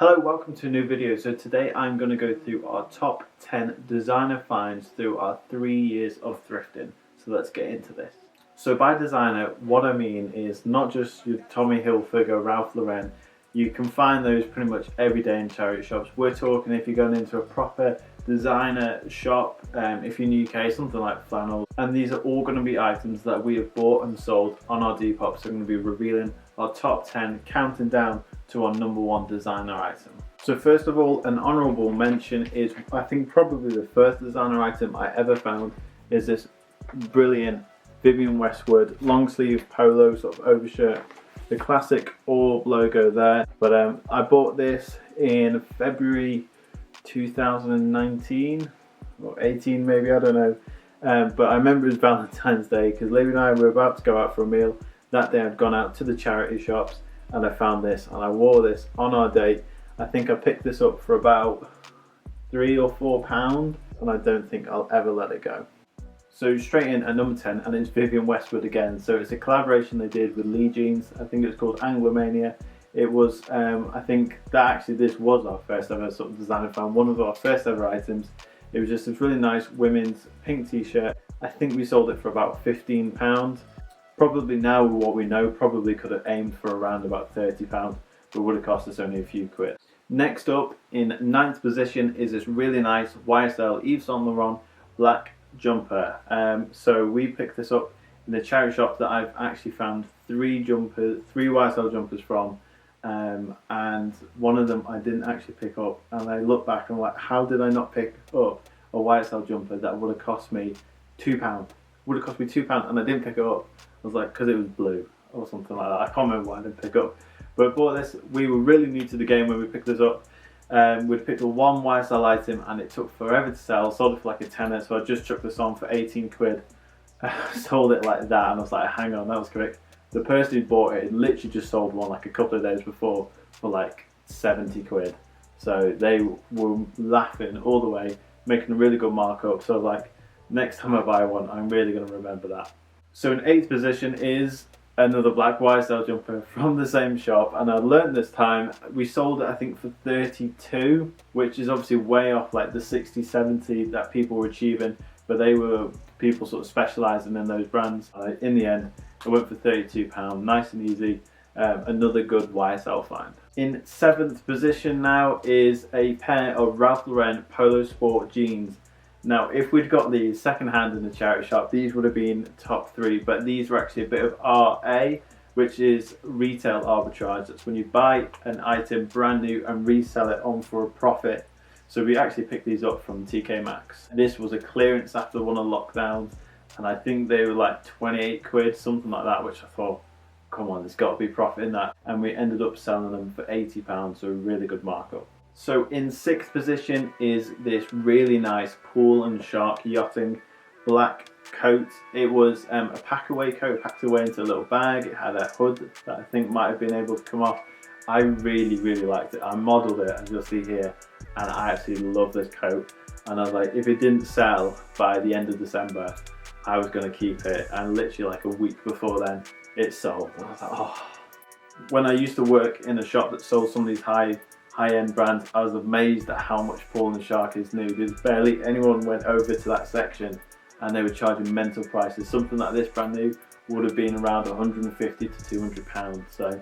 Hello, welcome to a new video. So today I'm going to go through our top 10 designer finds through our 3 years of thrifting. So let's get into this. So by designer, what I mean is not just your Tommy Hilfiger, Ralph Lauren. You can find those pretty much every day in charity shops. We're talking if you're going into a proper designer shop, if you're in the UK, something like flannel. And these are all going to be items that we have bought and sold on our Depop. So we're going to be revealing our top 10, counting down to our number 1 designer item. So first of all, an honourable mention is, I think probably the first designer item I ever found is this brilliant Vivienne Westwood long sleeve polo sort of overshirt. The classic orb logo there, but I bought this in February 2019 or 18 maybe, I don't know, but I remember it was Valentine's Day because Libby and I were about to go out for a meal. That day I'd gone out to the charity shops and I found this and I wore this on our date. I think I picked this up for about £3 or £4 and I don't think I'll ever let it go. So straight in at number 10, and it's Vivienne Westwood again. So it's a collaboration they did with Lee Jeans. I think it was called Anglomania. It was, I think that actually this was our first ever sort of designer find, one of our first ever items. It was just this really nice women's pink t-shirt. I think we sold it for about £15. Probably now with what we know, probably could have aimed for around about £30, but would have cost us only a few quid. Next up, in 9th position, is this really nice YSL Yves Saint Laurent black jumper. So we picked this up in the charity shop that I've actually found three YSL jumpers from, and one of them I didn't actually pick up, and I look back and I'm like, how did I not pick up a YSL jumper that would have cost me £2? Would have cost me £2 and I didn't pick it up. I was like, because it was blue or something like that. I can't remember why I didn't pick up. But I bought this. We were really new to the game when we picked this up. We'd picked up one YSL item and it took forever to sell. Sold it for like a tenner, so I just chucked this on for 18 quid. Sold it like that, and I was like, hang on, that was correct. The person who bought it had literally just sold one like a couple of days before for like 70 quid. So they were laughing all the way, making a really good markup. So I was like, next time I buy one, I'm really going to remember that. So in 8th position is another black YSL jumper from the same shop, and I learned this time we sold it I think for 32, which is obviously way off like the 60, 70 that people were achieving, but they were people sort of specialising in those brands. In the end I went for £32, nice and easy. Another good YSL find. In 7th position now is a pair of Ralph Lauren Polo Sport jeans. Now, if we'd got these second-hand in the charity shop, these would have been top 3, but these were actually a bit of RA, which is retail arbitrage. That's when you buy an item brand new and resell it on for a profit. So we actually picked these up from TK Maxx. This was a clearance after one of the lockdowns, and I think they were like 28 quid, something like that, which I thought, come on, there's got to be profit in that. And we ended up selling them for £80, so a really good markup. So in 6th position is this really nice pool and shark yachting black coat. It was a pack away coat, packed away into a little bag. It had a hood that I think might have been able to come off. I really liked it. I modelled it, as you'll see here, and I absolutely love this coat. And I was like, if it didn't sell by the end of December, I was going to keep it. And literally like a week before then, it sold. And I was like, oh. When I used to work in a shop that sold some of these high-end brands, I was amazed at how much Paul and Shark is new. There's barely anyone went over to that section and they were charging mental prices. Something like this brand new would have been around 150 to 200 pounds, so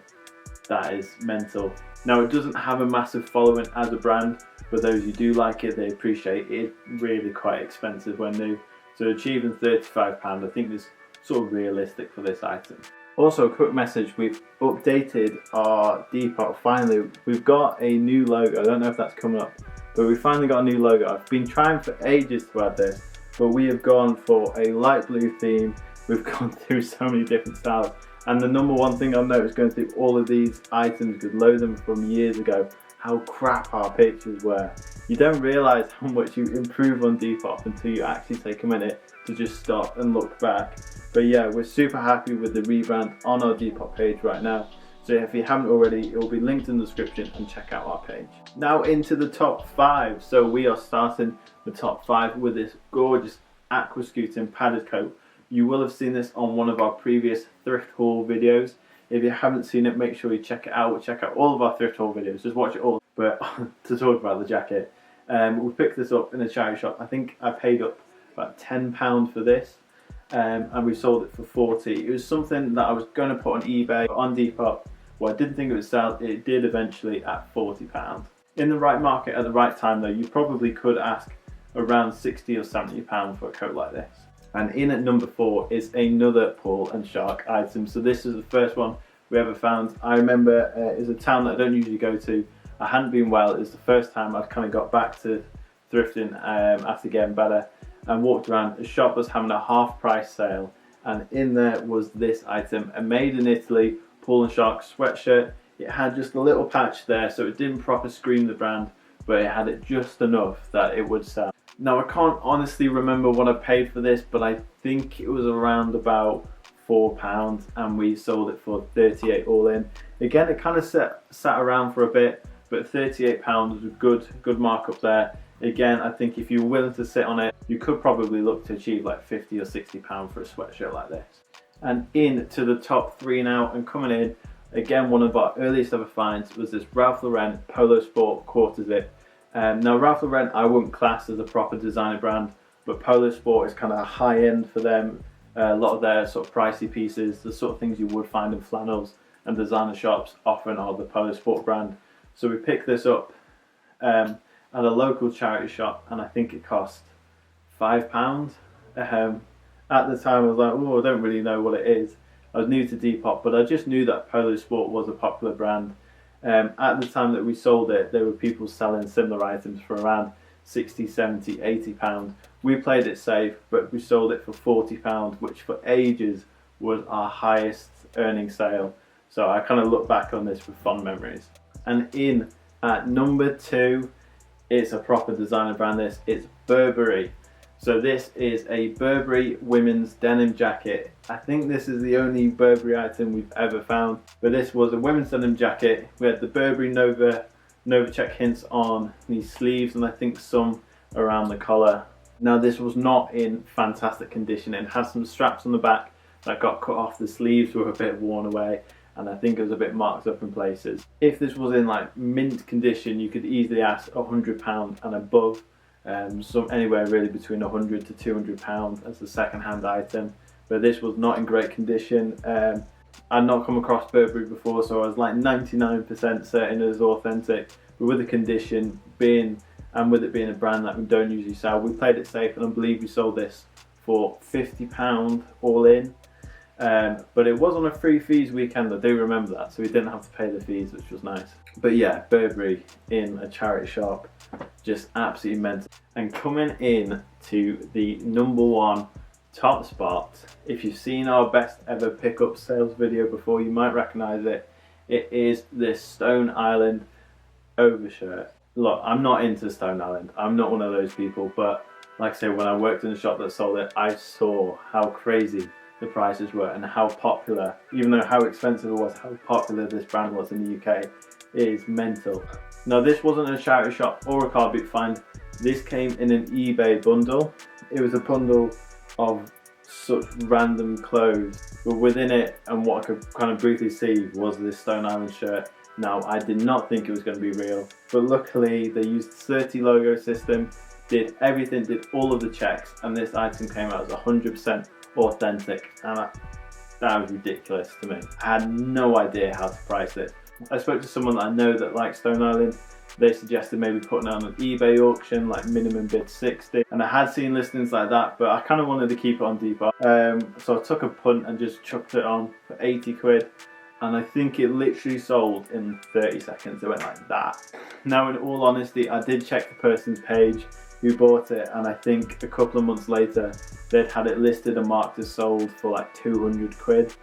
that is mental. Now, it doesn't have a massive following as a brand, but those who do like it, they appreciate it. It's really quite expensive when new, so achieving £35 I think is sort of realistic for this item. Also, a quick message, we've updated our Depop finally. We've got a new logo. I don't know if that's coming up, but we finally got a new logo. I've been trying for ages to add this, but we have gone for a light blue theme. We've gone through so many different styles, and the number one thing I've noticed going through all of these items, because load them from years ago, how crap our pictures were. You don't realise how much you improve on Depop until you actually take a minute to just stop and look back. But yeah, we're super happy with the rebrand on our Depop page right now. So if you haven't already, it will be linked in the description, and check out our page. Now into the top 5. So we are starting the top 5 with this gorgeous aqua scooting padded coat. You will have seen this on one of our previous thrift haul videos. If you haven't seen it, make sure you check it out. Check out all of our thrift haul videos. Just watch it all. But to talk about the jacket, we picked this up in a charity shop. I think I paid up about £10 for this, and we sold it for 40. It was something that I was going to put on eBay, on Depop. Well, I didn't think it would sell. It did eventually at £40. In the right market at the right time, though, you probably could ask around £60 or £70 for a coat like this. And in at number 4 is another Paul and Shark item. So this is the first one we ever found. I remember it's a town that I don't usually go to. I hadn't been well. It was the first time I'd kind of got back to thrifting after getting better, and walked around. The shop was having a half price sale, and in there was this item, a made in Italy Paul and Shark sweatshirt. It had just a little patch there, so it didn't proper scream the brand, but it had it just enough that it would sell. Now I can't honestly remember what I paid for this, but I think it was around about £4, and we sold it for 38 all in. Again, it kind of sat around for a bit, but £38 was a good markup there. Again, I think if you were willing to sit on it, you could probably look to achieve like £50 or £60 for a sweatshirt like this. And in to the top 3 now, and coming in, again, one of our earliest ever finds was this Ralph Lauren Polo Sport quarter zip. Now Ralph Lauren I wouldn't class as a proper designer brand, but Polo Sport is kind of a high end for them. A lot of their sort of pricey pieces, the sort of things you would find in flannels and designer shops, often are the Polo Sport brand. So we picked this up at a local charity shop, and I think it cost £5. At the time I was like, oh, I don't really know what it is. I was new to Depop, but I just knew that Polo Sport was a popular brand. At the time that we sold it, there were people selling similar items for around £60, £70, £80. We played it safe, but we sold it for £40, which for ages was our highest earning sale. So I kind of look back on this with fond memories. And in at number 2, it's a proper designer brand. It's Burberry. So this is a Burberry women's denim jacket. I think this is the only Burberry item we've ever found. But this was a women's denim jacket. We had the Burberry Nova check hints on the sleeves, and I think some around the collar. Now this was not in fantastic condition. It had some straps on the back that got cut off. The sleeves were a bit worn away, and I think it was a bit marked up in places. If this was in like mint condition, you could easily ask £100 and above. Anywhere really between £100 to £200 as a second-hand item, but this was not in great condition. I'd not come across Burberry before, so I was like 99% certain it was authentic. But with the condition being, and with it being a brand that we don't usually sell, we played it safe, and I believe we sold this for £50 all in. But it was on a free fees weekend, I do remember that, so we didn't have to pay the fees, which was nice. But yeah, Burberry in a charity shop, just absolutely mental. And coming in to the number 1 top spot, if you've seen our best ever pickup sales video before, you might recognise it. It is this Stone Island overshirt. Look, I'm not into Stone Island, I'm not one of those people, but like I say, when I worked in the shop that sold it, I saw how crazy the prices were and how popular, even though how expensive it was, how popular this brand was in the UK. It is mental. Now this wasn't a charity shop or a car boot find. This came in an eBay bundle. It was a bundle of such random clothes, but within it, and what I could kind of briefly see, was this Stone Island shirt. Now I did not think it was going to be real, but luckily they used the 30 logo system, did everything, did all of the checks, and this item came out as 100% authentic, and that was ridiculous to me. I had no idea how to price it. I spoke to someone that I know that likes Stone Island. They suggested maybe putting it on an eBay auction, like minimum bid 60, and I had seen listings like that, but I kind of wanted to keep it on Depop. So I took a punt and just chucked it on for 80 quid, and I think it literally sold in 30 seconds. It went like that. Now in all honesty, I did check the person's page who bought it, and I think a couple of months later they'd had it listed and marked as sold for like 200 quid.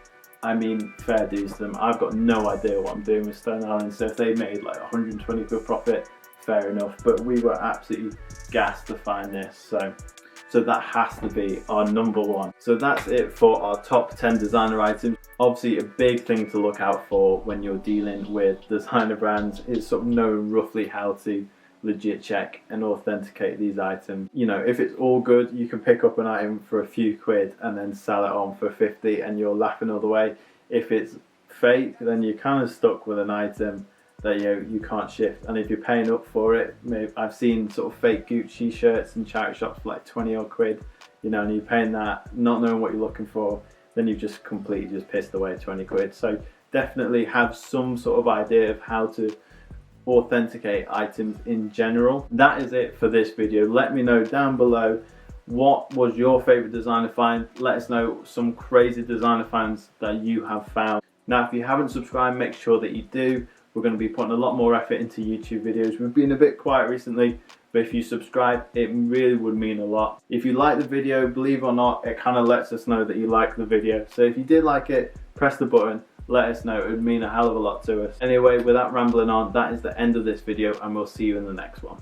I mean, fair dues to them. I've got no idea what I'm doing with Stone Island, so if they made like 120 quid profit, fair enough, but we were absolutely gassed to find this, so that has to be our number 1. So that's it for our top 10 designer items. Obviously a big thing to look out for when you're dealing with designer brands is sort of knowing roughly how to legit check and authenticate these items. You know, if it's all good, you can pick up an item for a few quid and then sell it on for 50 and you're laughing all the way. If it's fake, then you're kind of stuck with an item that you can't shift. And if you're paying up for it, I've seen sort of fake Gucci shirts in charity shops for like 20 odd quid, and you're paying that, not knowing what you're looking for, then you've just completely just pissed away 20 quid. So definitely have some sort of idea of how to authenticate items in general. That is it for this video. Let me know down below, what was your favorite designer find? Let us know some crazy designer finds that you have found. Now, if you haven't subscribed, make sure that you do. We're going to be putting a lot more effort into YouTube videos. We've been a bit quiet recently, but if you subscribe, it really would mean a lot. If you like the video, believe it or not, it kind of lets us know that you like the video. So if you did like it, press the button, let us know. It would mean a hell of a lot to us. Anyway, without rambling on, that is the end of this video, and we'll see you in the next one.